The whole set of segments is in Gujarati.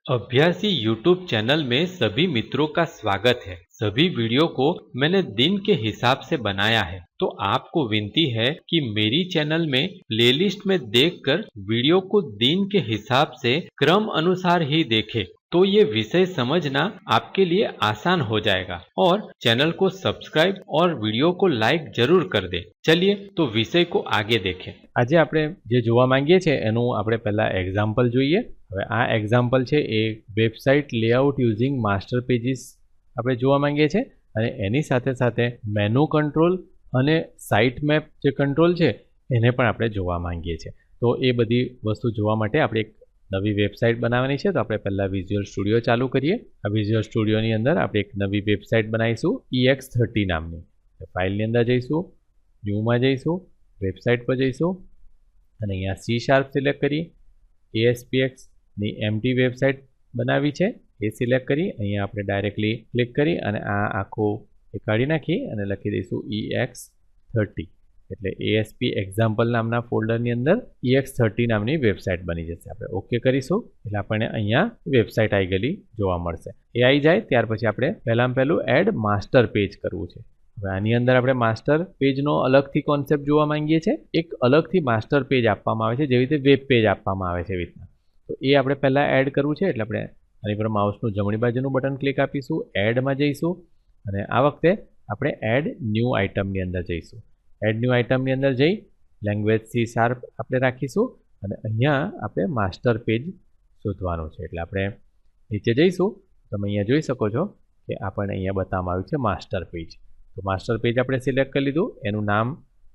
अभ्यासी यूट्यूब चैनल में सभी मित्रों का स्वागत है। सभी वीडियो को मैंने दिन के हिसाब से बनाया है, तो आपको विनती है कि मेरी चैनल में प्लेलिस्ट में देखकर वीडियो को दिन के हिसाब से क्रम अनुसार ही देखें, तो ये विषय समझना आपके लिए आसान हो जाएगा। और चैनल को सब्सक्राइब और वीडियो को लाइक जरूर कर दे। चलिए तो विषय को आगे देखें। આજે આપણે જે જોવા માંગીએ છીએ એનું આપણે પહેલા એક્ઝામ્પલ જોઈએ। હવે આ એક્ઝામ્પલ છે એ website layout using master pages આપણે જોવા માંગીએ છીએ અને એની સાથે સાથે મેનુ કંટ્રોલ અને સાઇટ મેપ જે કંટ્રોલ છે એને પણ આપણે જોવા માંગીએ છીએ। તો એ બધી વસ્તુ જોવા માટે આપણે એક નવી વેબસાઇટ બનાવવાની છે। તો આપણે પહેલા વિઝ્યુઅલ સ્ટુડિયો ચાલુ કરીએ। આ વિઝ્યુઅલ સ્ટુડિયોની અંદર આપણે એક નવી વેબસાઇટ બનાવીશું EX30 નામની। ફાઇલની અંદર જઈશું, ન્યૂમાં જઈશું, વેબસાઇટ પર જઈશું અને અહીંયા C# સિલેક્ટ કરી ASPXની એમ્પ્ટી વેબસાઇટ બનાવી છે એ સિલેક્ટ કરી અહીંયા આપણે ડાયરેક્ટલી ક્લિક કરી અને આ આખું એ કાઢી નાખી અને લખી દઈશું EX30 એટલે ASP એક્ઝામ્પલ નામના ફોલ્ડરની અંદર EX30 નામની વેબસાઇટ બની જશે। આપણે ઓકે કરીશું એટલે આપણને અહીંયા વેબસાઇટ આવી ગયેલી જોવા મળશે। એ આવી જાય ત્યાર પછી આપણે પહેલું એડ માસ્ટર પેજ કરવું છે। હવે આની અંદર આપણે માસ્ટર પેજનો અલગથી કોન્સેપ્ટ જોવા માંગીએ છીએ। એક અલગથી માસ્ટર પેજ આપવામાં આવે છે, જેવી રીતે વેબ પેજ આપવામાં આવે છે એવી રીતના। તો એ આપણે પહેલાં એડ કરવું છે એટલે આપણે આની પર માઉસનું જમણી બાજુનું બટન ક્લિક આપીશું, એડમાં જઈશું અને આ વખતે આપણે એડ ન્યૂ આઇટમની અંદર જઈશું। એડ ન્યૂ આઇટમની અંદર જઈ લેંગ્વેજ C# આપણે રાખીશું અને અહીંયા આપણે માસ્ટર પેજ શોધવાનું છે। એટલે આપણે નીચે જઈશું, તમે અહીંયા જોઈ શકો છો કે આપણને અહીંયા બતાવવામાં આવ્યું છે માસ્ટર પેજ। તો માસ્ટર પેજ આપણે સિલેક્ટ કરી લીધું, એનું નામ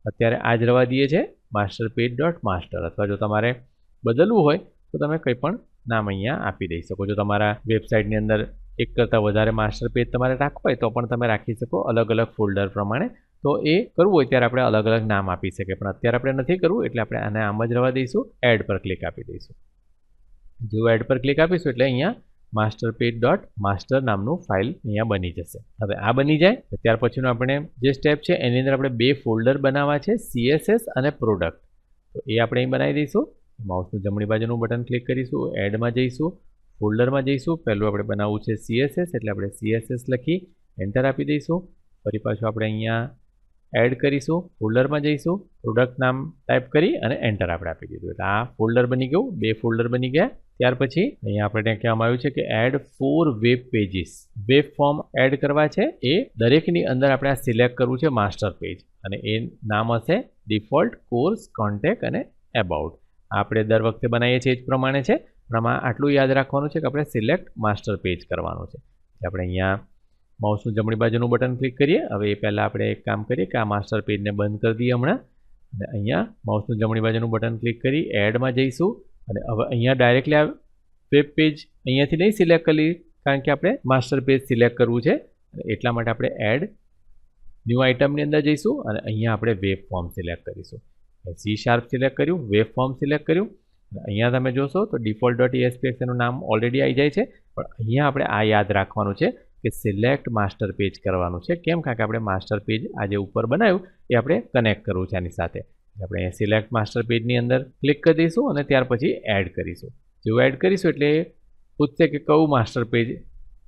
અત્યારે આ જ રવા દઈએ છે માસ્ટર પેજ ડોટ માસ્ટર, અથવા જો તમારે બદલવું હોય તો તમે કંઈ પણ નામ અહીંયા આપી દઈ શકો છો। તમારા વેબસાઇટની અંદર એક કરતાં વધારે માસ્ટર પેજ તમારે રાખવું હોય તો પણ તમે રાખી શકો અલગ અલગ ફોલ્ડર પ્રમાણે। તો એ કરવું હોય ત્યારે આપણે અલગ અલગ નામ આપી શકીએ, પણ અત્યારે આપણે નથી કરવું એટલે આપણે આને આમ જ રવા દઈશું, એડ પર ક્લિક આપી દઈશું। જો એડ પર ક્લિક આપીશું એટલે અહીંયા માસ્ટર પેજ ડોટ માસ્ટર નામનું ફાઇલ અહીંયા બની જશે। હવે આ બની જાય ત્યાર પછીનું આપણે જે સ્ટેપ છે એની અંદર આપણે બે ફોલ્ડર બનાવવા છે, CSS અને પ્રોડક્ટ। તો એ આપણે અહીં બનાવી દઈશું। માઉસનું જમણી બાજુનું બટન ક્લિક કરીશું, એડમાં જઈશું, ફોલ્ડરમાં જઈશું। પહેલું આપણે બનાવવું છે CSS એટલે આપણે CSS લખી એન્ટર આપી દઈશું। ફરી પાછું આપણે અહીંયા એડ કરીશું, ફોલ્ડરમાં જઈશું, પ્રોડક્ટ નામ ટાઈપ કરી અને એન્ટર આપણે આપી દીધું એટલે આ ફોલ્ડર બની ગયું, બે ફોલ્ડર બની ગયા। ત્યાર પછી અહીંયા આપણે કહેવામાં આવ્યું છે કે add 4 web pages, web form add કરવા છે। એ દરેકની અંદર આપણે આ સિલેક્ટ કરવું છે માસ્ટર પેજ અને એ નામ હશે ડિફોલ્ટ, કોર્સ, કોન્ટેક્ટ અને એબાઉટ। આપણે દર વખતે બનાવીએ છીએ એ જ પ્રમાણે છે, પણ આમાં આટલું યાદ રાખવાનું છે કે આપણે સિલેક્ટ માસ્ટર પેજ કરવાનું છે। આપણે અહીંયા માઉસનું જમણી બાજુનું બટન ક્લિક કરીએ। હવે એ પહેલાં આપણે એક કામ કરીએ કે આ માસ્ટર પેજને બંધ કરી દઈએ હમણાં અને અહીંયા માઉસનું જમણી બાજુનું બટન ક્લિક કરી એડમાં જઈશું અને હવે અહીંયા ડાયરેક્ટલી આ વેબ પેજ અહીંયાથી નહીં સિલેક્ટ કરી, કારણ કે આપણે માસ્ટર પેજ સિલેક્ટ કરવું છે એટલા માટે આપણે એડ ન્યૂ આઇટમની અંદર જઈશું અને અહીંયા આપણે વેબ ફોર્મ સિલેક્ટ કરીશું। C# સિલેક્ટ કર્યું, વેબ ફોર્મ સિલેક્ટ કર્યું અને અહીંયા તમે જોશો તો ડિફોલ્ટ ડોટ ESPX એનું નામ ઓલરેડી આવી જાય છે, પણ અહીંયા આપણે આ યાદ રાખવાનું છે કે સિલેક્ટ માસ્ટર પેજ કરવાનું છે। કેમ? કારણ કે આપણે માસ્ટર પેજ આ જે ઉપર બનાવ્યું એ આપણે કનેક્ટ કરવું છે આની સાથે। આપણે અહીંયા સિલેક્ટ માસ્ટર પેજની અંદર ક્લિક કરી દઈશું અને ત્યાર પછી એડ કરીશું। જેવું એડ કરીશું એટલે પૂછશે કે કયું માસ્ટર પેજ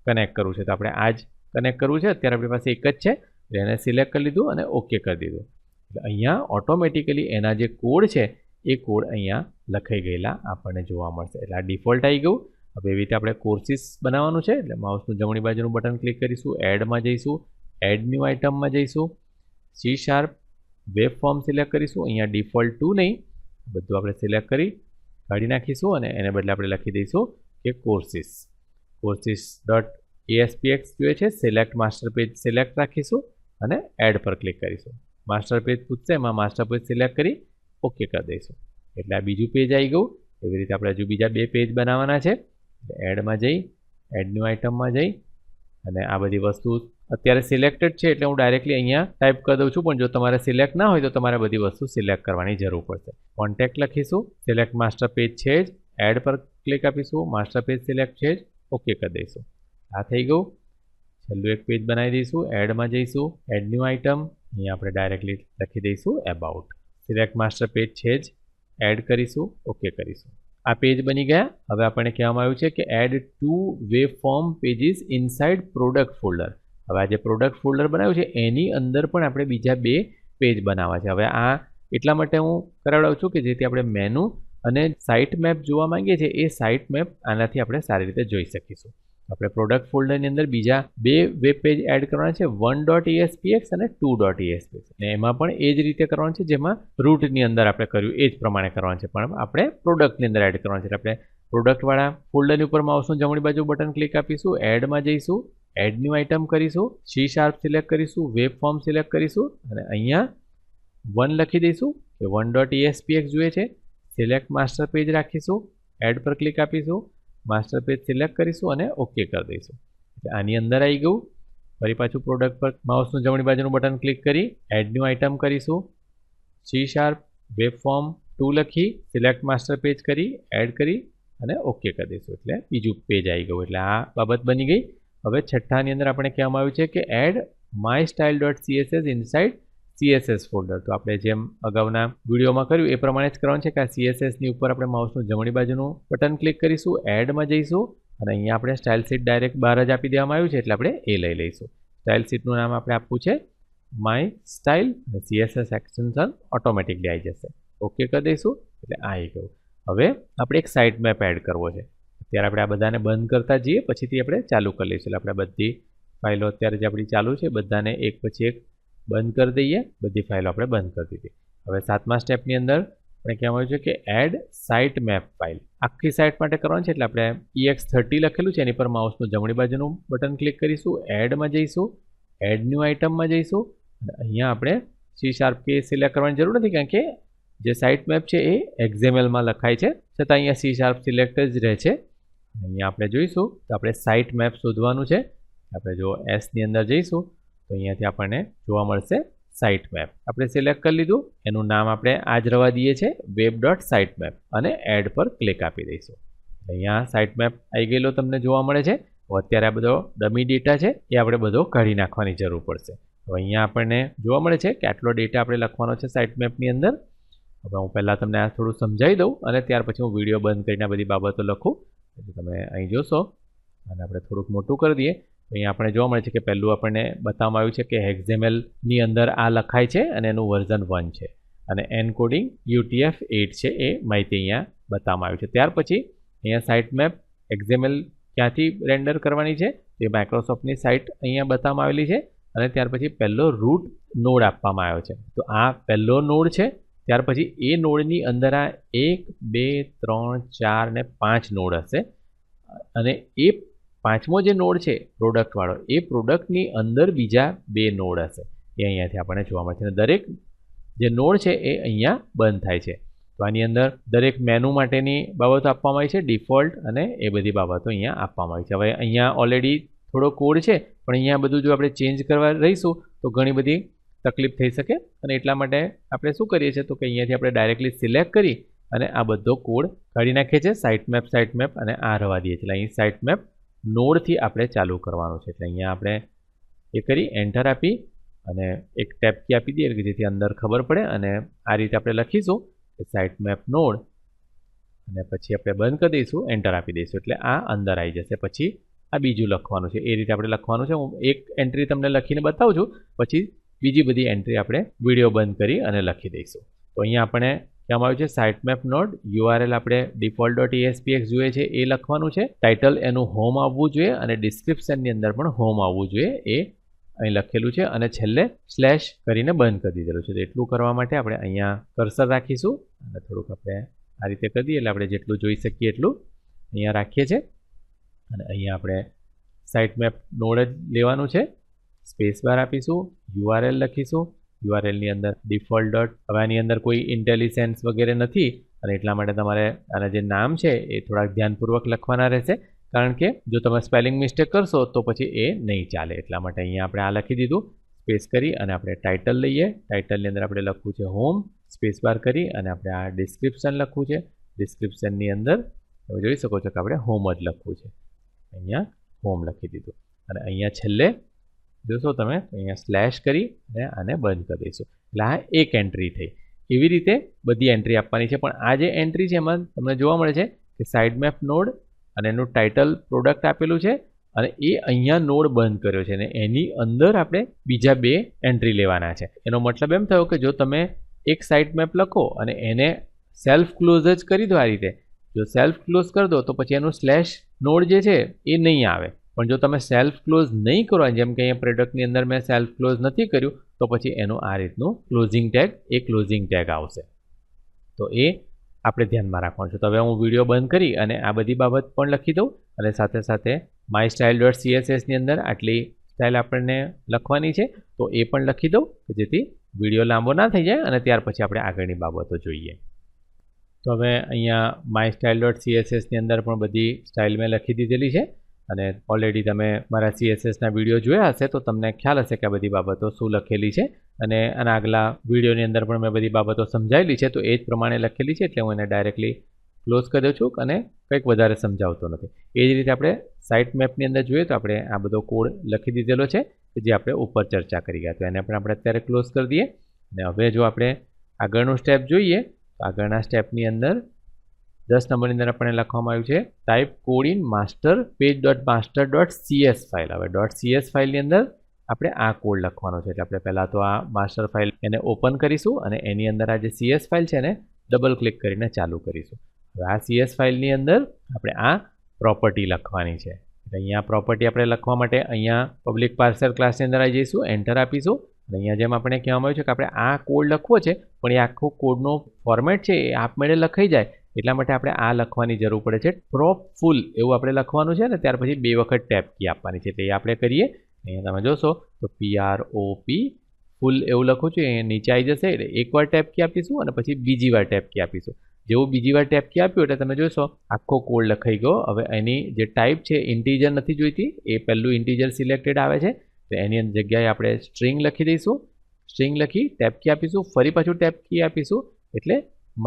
કનેક્ટ કરવું છે, તો આપણે આ જ કનેક્ટ કરવું છે। અત્યારે આપણી પાસે એક જ છે એટલે એને સિલેક્ટ કરી લીધું અને ઓકે કરી દીધું એટલે અહીંયા ઓટોમેટિકલી એના જે કોડ છે એ કોડ અહીંયા લખાઈ ગયેલા આપણને જોવા મળશે। એટલે આ ડિફોલ્ટ આવી ગયું। હવે એવી રીતે આપણે કોર્સીસ બનાવવાનું છે એટલે માઉસનું જમણી બાજુનું બટન ક્લિક કરીશું, એડમાં જઈશું, એડ ન્યૂ આઇટમમાં જઈશું, C# વેબ ફોર્મ સિલેક્ટ કરીશું। અહીંયા ડિફોલ્ટ 2 નહીં, બધું આપણે સિલેક્ટ કરી કાઢી નાખીશું અને એને બદલે આપણે લખી દઈશું કે કોર્સીસ ડોટ ASPX જોઈએ છે, સિલેક્ટ માસ્ટર પેજ સિલેક્ટ રાખીશું અને એડ પર ક્લિક કરીશું। માસ્ટર પેજ પૂછશે, એમાં માસ્ટર પેજ સિલેક્ટ કરી ઓકે કરી દઈશું એટલે આ બીજું પેજ આવી ગયું। એવી રીતે આપણે હજુ બીજા બે પેજ બનાવવાના છે। એડમાં જઈ, એડ ન્યૂ આઇટમમાં જઈ અને આ બધી વસ્તુ અત્યારે સિલેક્ટેડ છે એટલે હું ડાયરેક્ટલી અહીંયા ટાઈપ કરી દઉં છું, પણ જો તમારે સિલેક્ટ ના હોય તો તમારે બધી વસ્તુ સિલેક્ટ કરવાની જરૂર પડશે। કોન્ટેક્ટ લખીશું, સિલેક્ટ માસ્ટર પેજ છે જ, એડ પર ક્લિક આપીશું, માસ્ટર પેજ સિલેક્ટ છે જ, ઓકે કરી દઈશું। આ થઈ ગયું। છેલ્લું એક પેજ બનાવી દઈશું, એડમાં જઈશું, એડ ન્યૂ આઇટમ, અહીંયા આપણે ડાયરેક્ટલી લખી દઈશું એબાઉટ। સિલેક્ટ માસ્ટર પેજ છે જ, એડ કરીશું, ઓકે કરીશું। આ પેજ બની ગયા. હવે આપણને કહેવામાં આવ્યું છે કે add 2 web form pages inside product folder. હવે આ જે પ્રોડક્ટ ફોલ્ડર બનાવ્યું છે એની અંદર પણ આપણે બીજા 2 પેજ બનાવવા છે. હવે આ એટલા માટે હું કરાવડાવું છું કે જેથી આપણે મેનુ અને સાઇટ મેપ જોવા માંગીએ છીએ એ સાઇટ મેપ આનાથી આપણે સારી રીતે જોઈ શકીશું. આપણે પ્રોડક્ટ ફોલ્ડરની અંદર બીજા 2 વેબ પેજ એડ કરવાના છે, 1.espx અને 2.espx. અને એમાં પણ એ જ રીતે કરવાનું છે જેમાં રૂટની અંદર આપણે કર્યું એ જ પ્રમાણે કરવાનું છે, પણ આપણે પ્રોડક્ટની અંદર એડ કરવાનું છે. આપણે પ્રોડક્ટવાળા ફોલ્ડરની ઉપર માઉસનું જમણી બાજુ બટન ક્લિક આપીશું, એડમાં જઈશું, એડ ન્યૂ આઇટમ કરીશું, C# સિલેક્ટ કરીશું, વેબ ફોર્મ સિલેક્ટ કરીશું અને અહીંયા 1 લખી દઈશું કે 1.espx જોઈએ છે. સિલેક્ટ માસ્ટર પેજ રાખીશું, એડ પર ક્લિક આપીશું, માસ્ટર પેજ સિલેક્ટ કરીશું અને ઓકે કરી દઈશું. એટલે આની અંદર આવી ગયું. ફરી પાછું પ્રોડક્ટ પર માઉસનું જમણી બાજુનું બટન ક્લિક કરી એડ ન્યૂ આઇટમ કરીશું, C# વેબ ફોર્મ 2 લખી સિલેક્ટ માસ્ટર પેજ કરી એડ કરી અને ઓકે કરી દઈશું. એટલે બીજું પેજ આવી ગયું. એટલે આ બાબત બની ગઈ. હવે છઠ્ઠાની અંદર આપણે કહેવામાં આવ્યું છે કે add mystyle.css inside CSS folder. તો આપણે જેમ અગાઉના વિડીયોમાં કર્યું એ પ્રમાણે જ કરવાનું છે કે આ CSSની ઉપર આપણે માઉસનું જમણી બાજુનું બટન ક્લિક કરીશું, એડમાં જઈશું અને અહીંયા આપણે સ્ટાઇલ શીટ ડાયરેક્ટ બહાર જ આપી દેવામાં આવ્યું છે એટલે આપણે એ લઈ લઈશું. સ્ટાઇલ શીટનું નામ આપણે આપવું છે માય સ્ટાઇલ અને CSS એક્સટેન્શન ઓટોમેટિકલી આવી જશે. ઓકે કરી દઈશું એટલે આવી ગયું. હવે આપણે એક સાઇટ મેપ એડ કરવો છે. અત્યારે આપણે આ બધાને બંધ કરતા જઈએ, પછીથી આપણે ચાલુ કરી લઈશું. એટલે આપણે બધી ફાઇલો અત્યારે જે આપણી ચાલુ છે બધાને એક પછી એક બંધ કરી દઈએ. બધી ફાઇલો આપણે બંધ કરી દીધી. હવે 7મા સ્ટેપની અંદર આપણે કહેવામાં આવ્યું છે કે એડ સાઇટ મેપ ફાઇલ. આખી સાઇટ માટે કરવાનું છે એટલે આપણે EX30 લખેલું છે એની પર માઉસનું જમણી બાજુનું બટન ક્લિક કરીશું, એડમાં જઈશું, એડ ન્યૂ આઇટમમાં જઈશું અને અહીંયા આપણે C# સિલેક્ટ કરવાની જરૂર નથી કારણ કે જે સાઇટ મેપ છે એ XMLમાં લખાય છે, છતાં અહીંયા C# સિલેક્ટ જ રહે છે. અહીંયા આપણે જોઈશું તો આપણે સાઇટ મેપ શોધવાનું છે. આપણે જો એસની અંદર જઈશું તો અહીંયાથી આપણને જોવા મળશે સાઇટ મેપ. આપણે સિલેક્ટ કરી લીધું, એનું નામ આપણે આ જ રવા દઈએ છીએ web.sitemap અને એડ પર ક્લિક આપી દઈશું. અહીંયા સાઇટ મેપ આવી ગયેલો તમને જોવા મળે છે. અત્યારે આ બધો ડમી ડેટા છે એ આપણે બધો કાઢી નાખવાની જરૂર પડશે. હવે અહીંયા આપણને જોવા મળે છે કે આટલો ડેટા આપણે લખવાનો છે સાઇટ મેપની અંદર. હવે હું પહેલાં તમને આ થોડું સમજાવી દઉં અને ત્યાર પછી હું વિડીયો બંધ કરીને આ બધી બાબતો લખું. એટલે તમે અહીં જોશો અને આપણે થોડુંક મોટું કરી દઈએ. અહીંયા આપણે જોવા મળે છે કે પહેલું આપણને બતાવવામાં આવ્યું છે કે XMLની અંદર આ લખાય છે અને એનું વર્ઝન 1 છે અને એન્કોડિંગ UTF-8 છે એ માહિતી અહીંયા બતાવવામાં આવ્યું છે. ત્યાર પછી અહીંયા સાઇટ મેપ XML ક્યાંથી રેન્ડર કરવાની છે તે માઇક્રોસોફ્ટની સાઇટ અહીંયા બતાવવામાં આવેલી છે અને ત્યાર પછી પહેલો રૂટ નોડ આપવામાં આવ્યો છે. તો આ પહેલો નોડ છે. ત્યાર પછી એ નોડની અંદર આ 1, 2, 3, 4 ને 5 નોડ હશે અને એ 5મો જે નોડ છે પ્રોડક્ટવાળો એ પ્રોડક્ટની અંદર બીજા 2 નોડ હશે. એ અહીંયાથી આપણને જોવા મળે છે અને દરેક જે નોડ છે એ અહીંયા બંધ થાય છે. તો આની અંદર દરેક મેનુ માટેની બાબતો આપવામાં આવી છે, ડિફોલ્ટ અને એ બધી બાબતો અહીંયા આપવામાં આવી છે. હવે અહીંયા ઓલરેડી થોડો કોડ છે પણ અહીંયા બધું જો આપણે ચેન્જ કરવા રહીશું તો ઘણી બધી તકલીફ થઈ શકે અને એટલા માટે આપણે શું કરીએ છીએ તો કે અહીંયાથી આપણે ડાયરેક્ટલી સિલેક્ટ કરી અને આ બધો કોડ કાઢી નાખીએ છીએ. સાઇટ મેપ અને આ રવા દઈએ છીએ. અહીં સાઇટ મેપ નોડથી આપણે ચાલુ કરવાનું છે. એટલે અહીંયા આપણે એ કરી એન્ટર આપી અને એક ટેબ કી આપી દઈએ કે જેથી અંદર ખબર પડે અને આ રીતે આપણે લખીશું કે સાઇટ મેપ નોડ અને પછી આપણે બંધ કરી દઈશું, એન્ટર આપી દઈશું એટલે આ અંદર આવી જશે. પછી આ બીજું લખવાનું છે એ રીતે આપણે લખવાનું છે. હું એક એન્ટ્રી તમને લખીને બતાવું છું, પછી બીજી બધી એન્ટ્રી આપણે વિડીયો બંધ કરી અને લખી દઈશું. તો અહીંયા આપણે કહેવામાં આવ્યું છે સાઇટ મેપ નોડ URL આપણે default.espx જોઈએ છે એ લખવાનું છે. ટાઇટલ એનું હોમ આવવું જોઈએ અને ડિસ્ક્રિપ્શનની અંદર પણ હોમ આવવું જોઈએ એ અહીં લખેલું છે અને છેલ્લે સ્લેશ કરીને બંધ કરી દીધેલું છે. તો એટલું કરવા માટે આપણે અહીંયા કર્સર રાખીશું અને થોડુંક આપણે આ રીતે કરી દઈએ એટલે આપણે જેટલું જોઈ શકીએ એટલું અહીંયા રાખીએ છીએ અને અહીંયા આપણે સાઇટ મેપ નોડ જ લેવાનું છે. સ્પેસ બાર આપીશું, URL લખીશું, URLની અંદર ડિફોલ્ટ ડોટ. હવે આની અંદર કોઈ ઇન્ટેલિજન્સ વગેરે નથી અને એટલા માટે તમારે આના જે નામ છે એ થોડાક ધ્યાનપૂર્વક લખવાના રહેશે કારણ કે જો તમે સ્પેલિંગ મિસ્ટેક કરશો તો પછી એ નહીં ચાલે. એટલા માટે અહીંયા આપણે આ લખી દીધું. સ્પેસ કરી અને આપણે ટાઇટલ લઈએ. ટાઇટલની અંદર આપણે લખવું છે હોમ. સ્પેસ બાર કરી અને આપણે આ ડિસ્ક્રિપ્શન લખવું છે. ડિસ્ક્રિપ્શનની અંદર તમે જોઈ શકો છો કે આપણે હોમ જ લખવું છે. અહીંયા હોમ લખી દીધું અને અહીંયા છેલ્લે જોશો તમે અહીંયા સ્લેશ કરી અને આને બંધ કરી દઈશું. એટલે આ એક એન્ટ્રી થઈ. એવી રીતે બધી એન્ટ્રી આપવાની છે. પણ આ જે એન્ટ્રી છે એમાં તમને જોવા મળે છે કે સાઇડ મેપ નોડ અને એનું ટાઇટલ પ્રોડક્ટ આપેલું છે અને એ અહીંયા નોડ બંધ કર્યો છે અને એની અંદર આપણે બીજા 2 એન્ટ્રી લેવાના છે. એનો મતલબ એમ થયો કે જો તમે એક સાઇડ મેપ લખો અને એને સેલ્ફ ક્લોઝ જ કરી દો આ રીતે, જો સેલ્ફ ક્લોઝ કરી દો તો પછી એનું સ્લેશ નોડ જે છે એ નહીં આવે. પણ જો તમે સેલ્ફ ક્લોઝ નહીં કરો, જેમ કે અહીંયા પ્રોડક્ટની અંદર મેં સેલ્ફ ક્લોઝ નથી કર્યું, તો પછી એનું આ રીતનું ક્લોઝિંગ ટેગ આવશે. તો એ આપણે ધ્યાનમાં રાખવાનું છે. તો હવે હું વિડીયો બંધ કરી અને આ બધી બાબત પણ લખી દઉં અને સાથે સાથે mystyle.css ની અંદર આટલી સ્ટાઇલ આપણને લખવાની છે તો એ પણ લખી દઉં કે જેથી વિડીયો લાંબો ના થઈ જાય અને ત્યાર પછી આપણે આગળની બાબતો જોઈએ. તો હવે અહીંયા mystyle.css ની અંદર પણ બધી સ્ટાઇલ મેં લખી દીધેલી છે અને ઓલરેડી તમે મારા CSSના વિડીયો જોયા હશે તો તમને ખ્યાલ હશે કે આ બધી બાબતો શું લખેલી છે અને આના આગલા વિડીયોની અંદર પણ મેં બધી બાબતો સમજાવેલી છે. તો એ જ પ્રમાણે લખેલી છે એટલે હું એને ડાયરેક્ટલી ક્લોઝ કરી દઉં છું અને કંઈક વધારે સમજાવતો નથી. એ જ રીતે આપણે સાઇટ મેપની અંદર જોઈએ તો આપણે આ બધો કોડ લખી દીધેલો છે કે જે આપણે ઉપર ચર્ચા કરી ગયા. તો એને પણ આપણે અત્યારે ક્લોઝ કરી દઈએ અને હવે જો આપણે આગળનું સ્ટેપ જોઈએ તો આગળના સ્ટેપની અંદર 10 નંબરની અંદર આપણે લખવામાં આવ્યું છે type code in master page.master.cs file. હવે .cs ફાઇલની અંદર આપણે આ કોડ લખવાનો છે એટલે આપણે પહેલાં તો આ માસ્ટર ફાઇલ એને ઓપન કરીશું અને એની અંદર આ જે CS ફાઇલ છે એને ડબલ ક્લિક કરીને ચાલુ કરીશું. હવે આ CS ફાઇલની અંદર આપણે આ પ્રોપર્ટી લખવાની છે. એટલે અહીંયા પ્રોપર્ટી આપણે લખવા માટે અહીંયા પબ્લિક પાર્સર ક્લાસની અંદર આવી જઈશું, એન્ટર આપીશું અને અહીંયા જેમ આપણે કહેવામાં આવ્યું છે કે આપણે આ કોડ લખવો છે પણ એ આખો કોડનો ફોર્મેટ છે એ આપમેળે લખાઈ જાય એટલા માટે આપણે આ લખવાની જરૂર પડે છે. પ્રોપ ફૂલ એવું આપણે લખવાનું છે અને ત્યાર પછી 2 વખત ટેપ કી આપવાની છે. એટલે એ આપણે કરીએ. અહીંયા તમે જોશો તો PROP ફૂલ એવું લખું છું, એ નીચે આવી જશે એટલે એકવાર ટેપ કી આપીશું અને પછી બીજી વાર ટેપ કી આપીશું. જેવું બીજી વાર ટેપ કી આપ્યું એટલે તમે જોશો આખો કોડ લખાઈ ગયો. હવે એની જે ટાઈપ છે ઇન્ટીજર નથી જોઈતી, એ પહેલું ઇન્ટીજર સિલેક્ટેડ આવે છે તો એની જગ્યાએ આપણે સ્ટ્રિંગ લખી દઈશું. સ્ટ્રિંગ લખી ટેપ કી આપીશું, ફરી પાછું ટેપ કી આપીશું એટલે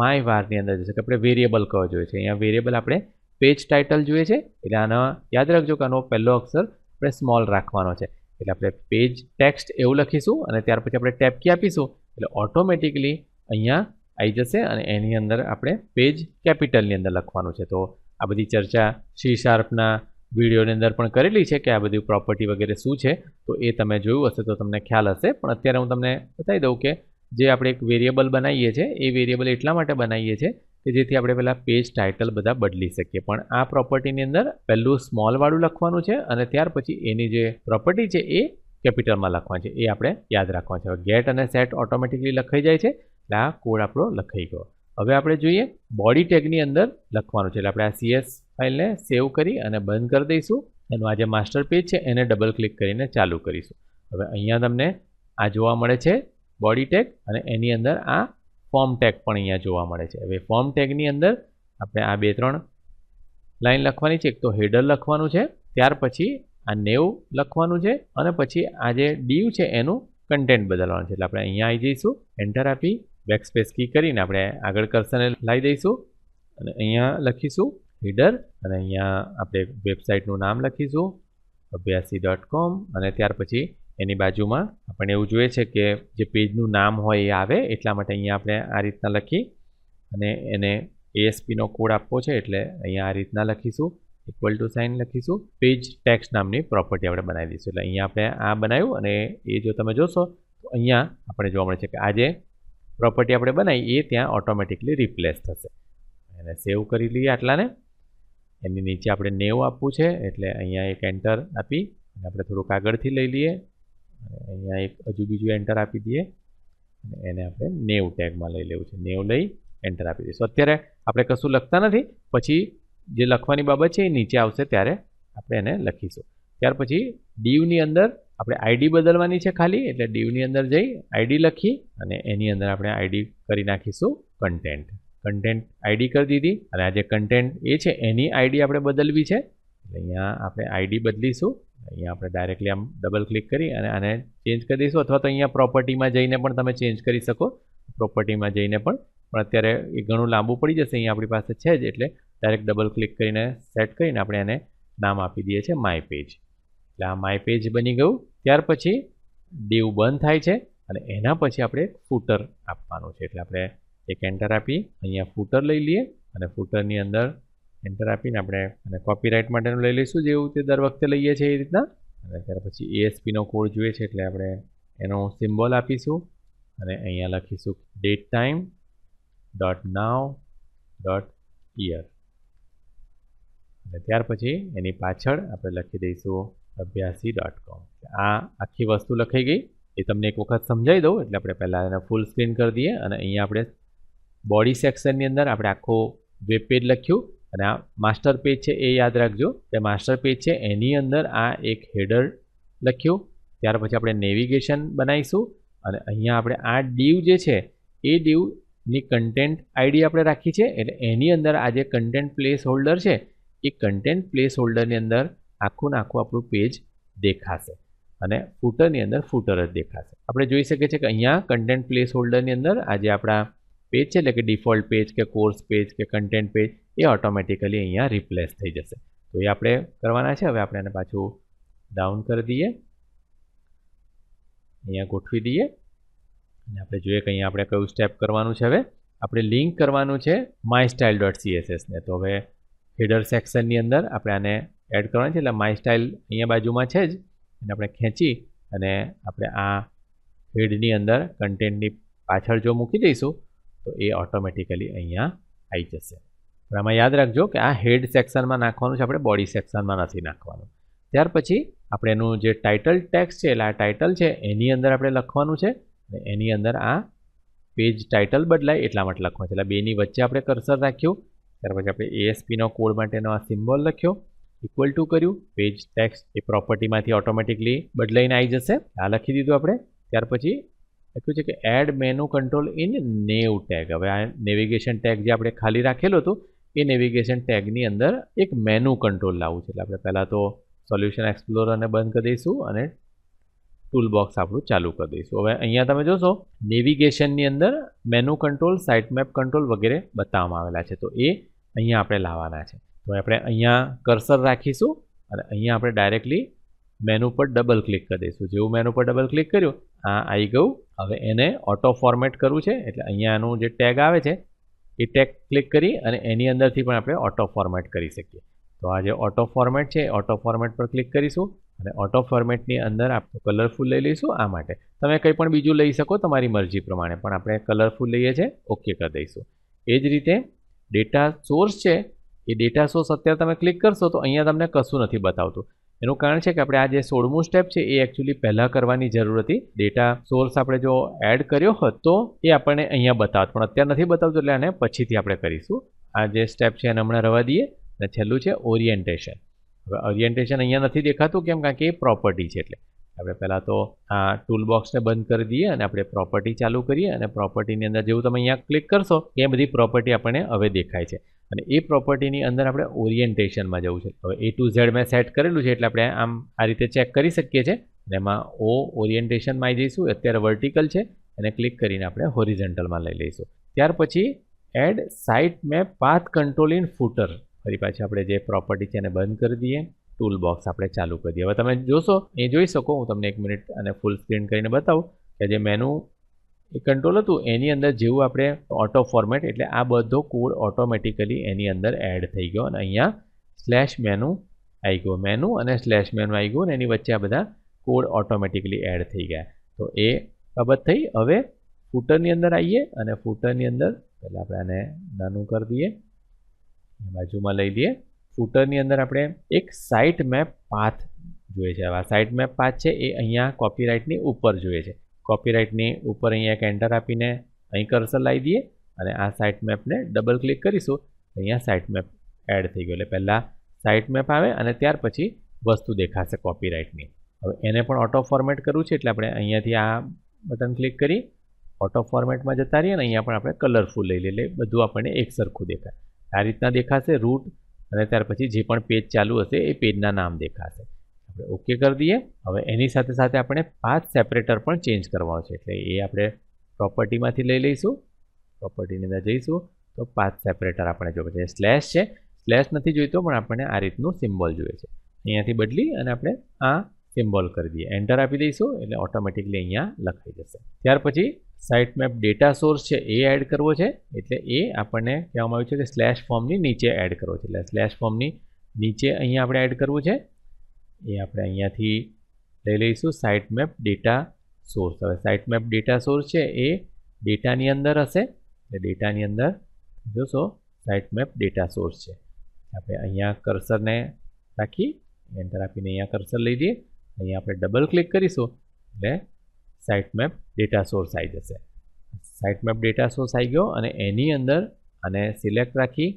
માય વારની અંદર જશે કે આપણે વેરિયેબલ કયો જોઈએ છે. અહીંયા વેરિયેબલ આપણે પેજ ટાઇટલ જોઈએ છે એટલે આનો યાદ રાખજો કે આનો પહેલો અક્ષર આપણે સ્મોલ રાખવાનો છે એટલે આપણે પેજ ટેક્સ્ટ એવું લખીશું અને ત્યાર પછી આપણે ટેપ કી આપીશું એટલે ઓટોમેટિકલી અહીંયા આવી જશે અને એની અંદર આપણે પેજ કેપિટલની અંદર લખવાનું છે. તો આ બધી ચર્ચા C# વિડીયોની અંદર પણ કરેલી છે કે આ બધી પ્રોપર્ટી વગેરે શું છે તો એ તમે જોયું હશે તો તમને ખ્યાલ હશે. પણ અત્યારે હું તમને બતાવી દઉં કે જે આપણે એક વેરિયેબલ બનાવીએ છીએ એ વેરિયેબલ એટલા માટે બનાવીએ છીએ કે જેથી આપણે પહેલાં પેજ ટાઇટલ બધા બદલી શકીએ. પણ આ પ્રોપર્ટીની અંદર પહેલું સ્મોલવાળું લખવાનું છે અને ત્યાર પછી એની જે પ્રોપર્ટી છે એ કેપિટલમાં લખવાની છે, એ આપણે યાદ રાખવાનું છે. ગેટ અને સેટ ઓટોમેટિકલી લખાઈ જાય છે એટલે આ કોડ આપણો લખાઈ ગયો. હવે આપણે જોઈએ બોડી ટેગની અંદર લખવાનું છે એટલે આપણે આ CS ફાઇલને સેવ કરી અને બંધ કરી દઈશું. એનું આ જે માસ્ટર પેજ છે એને ડબલ ક્લિક કરીને ચાલુ કરીશું. હવે અહીંયા તમને આ જોવા મળે છે બોડી ટેગ અને એની અંદર આ ફોર્મ ટેગ પણ અહીંયા જોવા મળે છે. હવે ફોર્મ ટેગની અંદર આપણે આ 2-3 લાઈન લખવાની છે. એક તો હેડર લખવાનું છે, ત્યાર પછી આ નેવ લખવાનું છે અને પછી આ જે ડીવ છે એનું કન્ટેન્ટ બદલવાનું છે. એટલે આપણે અહીંયા આવી જઈશું, એન્ટર આપી બેકસ્પેસ કી કરીને આપણે આગળ કર્સરને લાવી દઈશું અને અહીંયા લખીશું હેડર અને અહીંયા આપણે વેબસાઇટનું નામ લખીશું abhyasi.com અને ત્યાર પછી એની બાજુમાં આપણને એવું જોઈએ છે કે જે પેજનું નામ હોય એ આવે એટલા માટે અહીંયા આપણે આ રીતના લખી અને એને ASP નો કોડ આપવો છે એટલે અહીંયા આ રીતના લખીશું, ઇક્વલ ટુ સાઇન લખીશું, પેજ ટેક્સ્ટ નામની પ્રોપર્ટી આપણે બનાવી દઈશું. એટલે અહીંયા આપણે આ બનાવ્યું અને એ જો તમે જોશો તો અહીંયા આપણે જોવા મળે છે કે આ જે પ્રોપર્ટી આપણે બનાવી એ ત્યાં ઓટોમેટિકલી રિપ્લેસ થશે. એને સેવ કરી લઈએ આટલાને. એની નીચે આપણે 90 આપવું છે એટલે અહીંયા એક એન્ટર આપી અને આપણે થોડુંક આગળથી લઈ લઈએ. અહીંયા એક હજુ બીજું એન્ટર આપી દઈએ અને એને આપણે 90 ટેગમાં લઈ લેવું છે. 90 લઈ એન્ટર આપી દઈશું. અત્યારે આપણે કશું લખતા નથી, પછી જે લખવાની બાબત છે એ નીચે આવશે ત્યારે આપણે એને લખીશું. ત્યાર પછી ડીવની અંદર આપણે આઈડી બદલવાની છે ખાલી એટલે ડીવની અંદર જઈ આઈડી લખી અને એની અંદર આપણે આઈડી કરી નાખીશું કન્ટેન્ટ. કન્ટેન્ટ આઈડી કરી દીધી અને આ જે કન્ટેન્ટ એ છે એની આઈડી આપણે બદલવી છે એટલે અહીંયા આપણે આઈડી બદલીશું. અહીંયા આપણે ડાયરેક્ટલી આમ ડબલ ક્લિક કરી અને આને ચેન્જ કરી દઈશું અથવા તો અહીંયા પ્રોપર્ટીમાં જઈને પણ તમે ચેન્જ કરી શકો. પ્રોપર્ટીમાં જઈને પણ અત્યારે એ ઘણું લાંબુ પડી જશે, અહીંયા આપણી પાસે છે જ એટલે ડાયરેક્ટ ડબલ ક્લિક કરીને સેટ કરીને આપણે એને નામ આપી દઈએ છીએ માય પેજ. એટલે આ માય પેજ બની ગયું. ત્યાર પછી ડીવ બંધ થાય છે અને એના પછી આપણે ફૂટર આપવાનું છે. એટલે આપણે એક એન્ટર આપી અહીંયા ફૂટર લઈ લઈએ અને ફૂટરની અંદર એન્ટર આપીને આપણે અને કોપીરાઇટ માટેનું લઈ લઈશું જેવું તે દર વખતે લઈએ છીએ એ રીતના. અને ત્યાર પછી ASPનો કોડ જોઈએ છે એટલે આપણે એનો સિમ્બોલ આપીશું અને અહીંયા લખીશું ડેટ ટાઈમ ડોટ નાવ ડોટ યર અને ત્યાર પછી એની પાછળ આપણે લખી દઈશું abhyasi.com. આ આખી વસ્તુ લખાઈ ગઈ. એ તમને એક વખત સમજાવી દઉં એટલે આપણે પહેલાં એને ફૂલ સ્ક્રીન કરી દઈએ અને અહીંયા આપણે બોડી સેક્શનની અંદર આપણે આખો વેબ પેજ લખ્યું અને આ માસ્ટર પેજ છે એ યાદ રાખજો કે માસ્ટર પેજ છે એની અંદર આ એક હેડર લખ્યું. ત્યાર પછી આપણે નેવિગેશન બનાવીશું અને અહીંયા આપણે આ ડીવ જે છે એ ડીવની કન્ટેન્ટ આઈડી આપણે રાખી છે એટલે એની અંદર આ જે કન્ટેન્ટ પ્લેસ હોલ્ડર છે એ કન્ટેન્ટ પ્લેસ હોલ્ડરની અંદર આખું આપણું પેજ દેખાશે અને ફૂટરની અંદર ફૂટર જ દેખાશે. આપણે જોઈ શકીએ છીએ કે અહીંયા કન્ટેન્ટ પ્લેસ હોલ્ડરની અંદર આ જે આપણા પેજ છે એટલે કે ડિફોલ્ટ પેજ કે કોર્સ પેજ કે કન્ટેન્ટ પેજ એ ઓટોમેટિકલી અહીંયા રિપ્લેસ થઈ જશે. તો એ આપણે કરવાના છે. હવે આપણે એને પાછું ડાઉન કરી દઈએ, અહીંયા ગોઠવી દઈએ અને આપણે જોઈએ કે અહીંયા આપણે કયું સ્ટેપ કરવાનું છે. હવે આપણે લિંક કરવાનું છે mystyle.css ને. તો હવે હેડર સેક્શનની અંદર આપણે આને એડ કરવાનું છે એટલે માયસ્ટાઇલ અહીંયા બાજુમાં છે જ એને આપણે ખેંચી અને આપણે આ હેડની અંદર કન્ટેન્ટની પાછળ જો મૂકી દઈશું તો એ ઓટોમેટિકલી અહીંયા આવી જશે. પણ આમાં યાદ રાખજો કે આ હેડ સેક્શનમાં નાખવાનું છે, આપણે બોડી સેક્શનમાં નથી નાખવાનું. ત્યાર પછી આપણે એનું જે ટાઇટલ ટેક્સ્ટ છે એટલે આ ટાઇટલ છે એની અંદર આપણે લખવાનું છે અને એની અંદર આ પેજ ટાઇટલ બદલાય એટલા માટે લખવાનું છે. એટલે બેની વચ્ચે આપણે કર્સર રાખ્યું. ત્યાર પછી આપણે ASPનો કોડ માટેનો આ સિમ્બોલ લખ્યો, ઇક્વલ ટુ કર્યું, પેજ ટેક્સ્ટ એ પ્રોપર્ટીમાંથી ઓટોમેટિકલી બદલાઈને આવી જશે. આ લખી દીધું આપણે. ત્યાર પછી લખ્યું છે કે add menu control in nav tag. હવે આ નેવિગેશન ટેગ જે આપણે ખાલી રાખેલું હતું એ નેવિગેશન ટેગની અંદર એક મેનુ કંટ્રોલ લાવવું છે. એટલે આપણે પહેલાં તો સોલ્યુશન એક્સપ્લોરરને બંધ કરી દઈશું અને ટૂલ બોક્સ આપણું ચાલુ કરી દઈશું. હવે અહીંયા તમે જોશો નેવિગેશનની અંદર menu control, site map control વગેરે બતાવવામાં આવેલા છે. તો એ અહીંયા આપણે લાવવાના છે. તો આપણે અહીંયા કર્સર રાખીશું અને અહીંયા આપણે ડાયરેક્ટલી મેનુ પર ડબલ ક્લિક કરી દઈશું. જેવું મેનુ પર ડબલ ક્લિક કર્યું આ આવી ગયું. હવે એને ઓટો ફોર્મેટ કરવું છે એટલે અહીંયા એનું જે ટેગ આવે છે એ ટેગ ક્લિક કરી અને એની અંદરથી પણ આપણે ઓટો ફોર્મેટ કરી શકીએ. તો આ જે ઓટો ફોર્મેટ છે ઓટો ફોર્મેટ પર ક્લિક કરીશું અને ઓટો ફોર્મેટની અંદર આપણે કલરફુલ લઈ લઈશું. આ માટે તમે કંઈ પણ બીજું લઈ શકો તમારી મરજી પ્રમાણે, પણ આપણે કલરફુલ લઈએ છીએ, ઓકે કરી દઈશું. એ જ રીતે ડેટા સોર્સ છે એ ડેટા સોર્સ અત્યારે તમે ક્લિક કરશો તો અહીંયા તમને કશું નથી બતાવતું. એનું કારણ છે કે આપણે આ જે 16મું સ્ટેપ છે એ એકચ્યુઅલી પહેલાં કરવાની જરૂર હતી. ડેટા સોર્સ આપણે જો એડ કર્યો હોત તો એ આપણને અહીંયા બતાવત, પણ અત્યારે નથી બતાવતું એટલે આને પછીથી આપણે કરીશું. આ જે સ્ટેપ છે એને હમણાં રવા દઈએ અને છેલ્લું છે ઓરિએન્ટેશન. હવે ઓરિએન્ટેશન અહીંયા નથી દેખાતું કેમ? કારણ કે એ પ્રોપર્ટી છે. એટલે આપણે પહેલાં તો આ ટૂલ બોક્સને બંધ કરી દઈએ અને આપણે પ્રોપર્ટી ચાલુ કરીએ અને પ્રોપર્ટીની અંદર જેવું તમે અહીંયા ક્લિક કરશો એ બધી પ્રોપર્ટી આપણને હવે દેખાય છે અને એ પ્રોપર્ટીની અંદર આપણે ઓરિએન્ટેશનમાં જવું છે. હવે A to Z મેં સેટ કરેલું છે એટલે આપણે આમ આ રીતે ચેક કરી શકીએ છીએ અને એમાં ઓરિએન્ટેશનમાં આવી જઈશું. અત્યારે વર્ટિકલ છે એને ક્લિક કરીને આપણે હોરિઝોન્ટલમાં લઈ લઈશું. ત્યાર પછી add site map path control in footer. ફરી પાછી આપણે જે પ્રોપર્ટી છે એને બંધ કરી દઈએ, ટૂલ બોક્સ આપણે ચાલુ કરી દઈએ. હવે તમે જોશો એ જોઈ શકો, હું તમને 1 મિનિટ અને ફૂલ સ્ક્રીન કરીને બતાવું કે જે મેનુ એ કંટ્રોલ હતું એની અંદર જેવું આપણે ઓટો ફોર્મેટ એટલે આ બધો કોડ ઓટોમેટિકલી એની અંદર એડ થઈ ગયો અને અહીંયા સ્લેશ મેનુ આવી ગયો, મેનુ અને સ્લેશ મેનુ આવી ગયું અને એની વચ્ચે આ બધા કોડ ઓટોમેટિકલી એડ થઈ ગયા. તો એ બાબત થઈ. હવે ફૂટરની અંદર આવીએ અને ફૂટરની અંદર પહેલાં આપણે આને નાનું કરી દઈએ, બાજુમાં લઈ લઈએ. ફૂટરની અંદર આપણે એક સાઇટ મેપ પાથ જોઈએ છે. આ સાઇટ મેપ પાથ છે એ અહીંયા કોપીરાઇટની ઉપર જોઈએ છે. કોપીરાઇટની ઉપર અહીંયા એક એન્ટર આપીને અહીં કર્સર લાવી દઈએ અને આ સાઇટ મેપને ડબલ ક્લિક કરીશું. અહીંયા સાઇટ મેપ એડ થઈ ગયો. એટલે પહેલાં સાઇટ મેપ આવે અને ત્યાર પછી વસ્તુ દેખાશે કોપીરાઇટની. હવે એને પણ ઓટો ફોર્મેટ કરવું છે એટલે આપણે અહીંયાથી આ બટન ક્લિક કરી ઓટો ફોર્મેટમાં જતા રહીએ અને અહીંયા પણ આપણે કલરફુલ લઈ લઈએ એટલે બધું આપણને એક સરખું દેખાય. આ રીતના દેખાશે રૂટ અને ત્યાર પછી જે પણ પેજ ચાલુ હશે એ પેજના નામ દેખાશે. આપણે ઓકે કરી દઈએ. હવે એની સાથે સાથે આપણે પાથ સેપરેટર પણ ચેન્જ કરવાનો છે એટલે એ આપણે પ્રોપર્ટીમાંથી લઈ લઈશું. પ્રોપર્ટીની અંદર જઈશું તો પાથ સેપરેટર આપણે જોઈએ છે. સ્લેશ છે, સ્લેશ નથી જોઈતો પણ આપણને આ રીતનું સિમ્બોલ જોઈએ છે. અહીંયાથી બદલી અને આપણે આ સિમ્બોલ કરી દઈએ, એન્ટર આપી દઈશું એટલે ઓટોમેટિકલી અહીંયા લખાઈ જશે. ત્યાર પછી સાઇટમેપ ડેટા સોર્સ છે એ એડ કરવો છે, એટલે એ આપણને કહેવામાં આવ્યું છે કે સ્લેશ ફોર્મની નીચે એડ કરવો છે. એટલે સ્લેશ ફોર્મની નીચે અહીંયા આપણે એડ કરવું છે. એ આપણે અહીંયાથી લઈ લઈશું સાઇટમેપ ડેટા સોર્સ. હવે સાઇટમેપ ડેટા સોર્સ છે એ ડેટાની અંદર હશે, એટલે ડેટાની અંદર જોશો સાઇટમેપ ડેટા સોર્સ છે. આપણે અહીંયા કર્સરને રાખી એન્ટર આપીને અહીંયા કર્સર લઈ લઈએ. અહીંયા આપણે ડબલ ક્લિક કરીશું એટલે સાઇટમેપ ડેટા સોર્સ આવી જશે. સાઇટમેપ ડેટા સોર્સ આવી ગયો અને એની અંદર આને સિલેક્ટ રાખી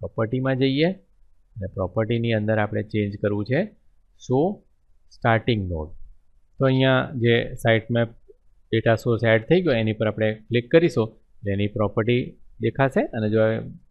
પ્રોપર્ટીમાં જઈએ અને પ્રોપર્ટીની અંદર આપણે ચેન્જ કરવું છે શો સ્ટાર્ટિંગ નોડ. તો અહીંયા જે સાઇટમેપ ડેટા સોર્સ એડ થઈ ગયો એની પર આપણે ક્લિક કરીશું એટલે એની પ્રોપર્ટી દેખાશે, અને જો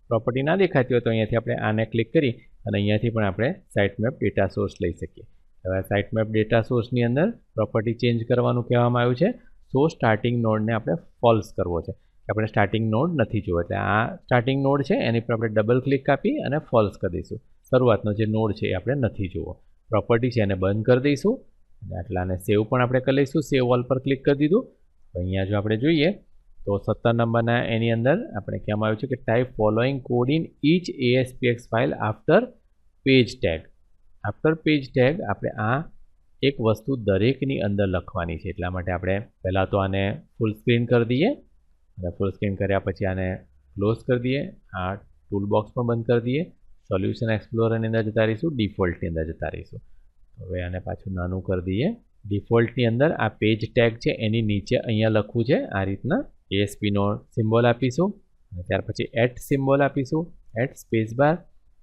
પ્રોપર્ટી ના દેખાતી હોય તો અહીંયાથી આપણે આને ક્લિક કરી અને અહીંયાથી પણ આપણે સાઇટમેપ ડેટા સોર્સ લઈ શકીએ. હવે સાઇટમેપ ડેટા સોર્સની અંદર પ્રોપર્ટી ચેન્જ કરવાનું કહેવામાં આવ્યું છે. સો સ્ટાર્ટિંગ નોડને આપણે ફોલ્સ કરવો છે, કે આપણે સ્ટાર્ટિંગ નોડ નથી જોવો. એટલે આ સ્ટાર્ટિંગ નોડ છે એની પર આપણે ડબલ ક્લિક આપી અને ફોલ્સ કરી દઈશું. શરૂઆતનો જે નોડ છે એ આપણે નથી જોવો. પ્રોપર્ટી છે એને બંધ કરી દઈશું અને આટલાને સેવ પણ આપણે કરી લઈશું. સેવ ઓલ પર ક્લિક કરી દીધું. અહીંયા જો આપણે જોઈએ તો 17 નંબરના એની અંદર આપણે કહેવામાં આવ્યું છે કે type following code in each ASPX file after page tag. After page tag આપણે આ એક વસ્તુ દરેકની અંદર લખવાની છે. એટલા માટે આપણે પહેલાં તો આને ફૂલ સ્ક્રીન કરી દઈએ અને ફૂલ સ્ક્રીન કર્યા પછી આને ક્લોઝ કરી દઈએ. આ ટૂલ બોક્સ પણ બંધ કરી દઈએ. સોલ્યુશન એક્સપ્લોરરની અંદર જતા રહીશું, ડિફોલ્ટની અંદર જતા રહીશું. હવે આને પાછું નાનું કરી દઈએ. ડિફોલ્ટની અંદર આ પેજ ટેગ છે એની નીચે અહીંયા લખવું છે આ રીતના ASPનો સિમ્બોલ આપીશું અને ત્યાર પછી એટ સિમ્બોલ આપીશું, એટ સ્પેસ બાર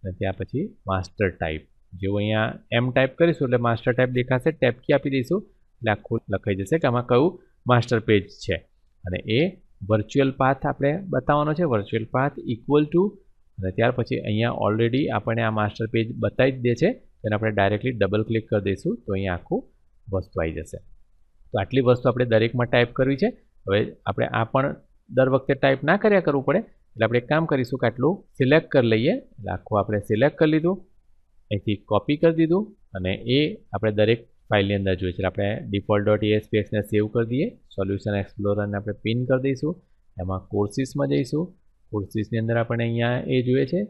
અને ત્યાર પછી માસ્ટર ટાઈપ. જેવું અહીંયા એમ ટાઈપ કરીશું એટલે માસ્ટર ટાઈપ દેખાશે. ટેપ કી આપી દઈશું એટલે આખું લખાઈ જશે કે આમાં કયું માસ્ટર પેજ છે. અને એ વર્ચ્યુઅલ પાથ આપણે બતાવવાનો છે, વર્ચ્યુઅલ પાથ ઇક્વલ ટુ, અને ત્યાર પછી અહીંયા ઓલરેડી આપણને આ માસ્ટર પેજ બતાવી જ દે છે, તેને આપણે ડાયરેક્ટલી ડબલ ક્લિક કરી દઈશું તો અહીંયા આખું વસ્તુ આવી જશે. તો આટલી વસ્તુ આપણે દરેકમાં ટાઈપ કરવી છે. હવે આપણે આ પણ દર વખતે ટાઈપ ના કર્યા કરવું પડે, એટલે આપણે એક કામ કરીશું કે આટલું સિલેક્ટ કરી લઈએ. એટલે આખું આપણે સિલેક્ટ કરી લીધું, અહીંથી કોપી કરી દીધું અને એ આપણે દરેક ફાઇલની અંદર જોઈએ છે. આપણે default.aspxને સેવ કરી દઈએ. સોલ્યુશન એક્સપ્લોરરને આપણે પિન કરી દઈશું. એમાં કોર્સીસમાં જઈશું. કોર્સીસની અંદર આપણે અહીંયા એ જોઈએ છે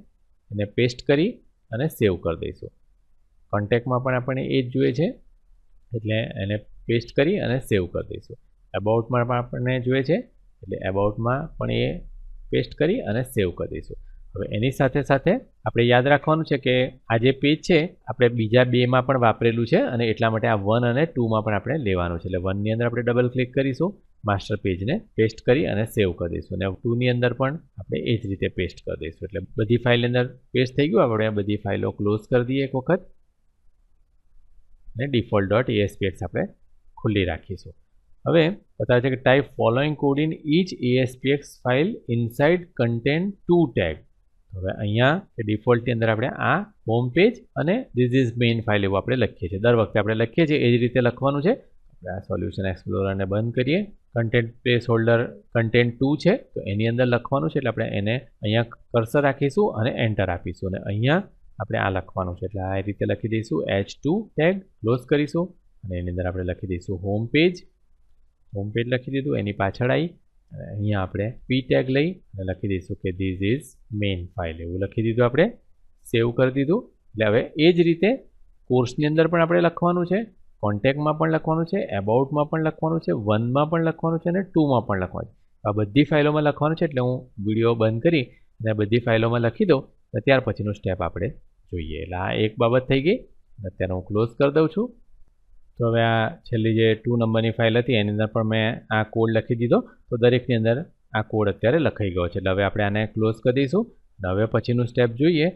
એને પેસ્ટ કરી અને સેવ કરી દઈશું. કોન્ટેક્ટમાં પણ આપણને એ જ જોઈએ છે એટલે એને પેસ્ટ કરી અને સેવ કરી દઈશું. એબાઉટમાં પણ આપણને જોઈએ છે એટલે એબાઉટમાં પણ એ પેસ્ટ કરી અને સેવ કરી દઈશું. હવે એની સાથે સાથે આપણે યાદ રાખવાનું છે કે આ જે પેજ છે આપણે બીજા બેમાં પણ વાપરેલું છે અને એટલા માટે આ 1 અને 2માં પણ આપણે લેવાનું છે. એટલે 1ની અંદર આપણે ડબલ ક્લિક કરીશું, માસ્ટર પેજને પેસ્ટ કરી અને સેવ કરી દઈશું અને 2ની અંદર પણ આપણે એ જ રીતે પેસ્ટ કરી દઈશું. એટલે બધી ફાઇલની અંદર પેસ્ટ થઈ ગયું. આપણે બધી ફાઇલો ક્લોઝ કરી દઈએ એક વખત અને default.aspx આપણે ખુલ્લી રાખીશું. હવે બતાવે છે કે type following code in each ASPX file inside content two tag. હવે અહીંયા ડિફોલ્ટની અંદર આપણે આ હોમ પેજ અને ધીસ ઇઝ મેઇન ફાઇલ એવું આપણે લખીએ છીએ. દર વખતે આપણે લખીએ છીએ એ જ રીતે લખવાનું છે. આપણે આ સોલ્યુશન એક્સપ્લોરરને બંધ કરીએ. કન્ટેન્ટ પ્લેસ હોલ્ડર કન્ટેન્ટ 2 છે તો એની અંદર લખવાનું છે એટલે આપણે એને અહીંયા કર્સર રાખીશું અને એન્ટર આપીશું અને અહીંયા આપણે આ લખવાનું છે એટલે આ રીતે લખી દઈશું H2 ટેગ, ક્લોઝ કરીશું અને એની અંદર આપણે લખી દઈશું હોમ પેજ. હોમ પેજ લખી દીધું. એની પાછળ આવી અને અહીંયા આપણે P ટેગ લઈ અને લખી દઈશું કે ધીસ ઇઝ મેઇન ફાઇલ એવું લખી દીધું. આપણે સેવ કરી દીધું. એટલે હવે એ જ રીતે કોર્સની અંદર પણ આપણે લખવાનું છે, કોન્ટેક્ટમાં પણ લખવાનું છે, એબાઉટમાં પણ લખવાનું છે, 1માં પણ લખવાનું છે અને 2માં પણ લખવાનું છે. આ બધી ફાઇલોમાં લખવાનું છે એટલે હું વિડીયો બંધ કરી અને બધી ફાઇલોમાં લખી દઉં અને ત્યાર પછીનું સ્ટેપ આપણે જોઈએ. એટલે આ એક બાબત થઈ ગઈ. અત્યારે હું ક્લોઝ કરી દઉં છું. તો હવે આ છેલ્લી જે 2 નંબરની ફાઇલ હતી એની અંદર પણ મેં આ કોડ લખી દીધો. તો દરેકની અંદર આ કોડ અત્યારે લખાઈ ગયો છે. એટલે હવે આપણે આને ક્લોઝ કરી દઈશું. હવે પછીનું સ્ટેપ જોઈએ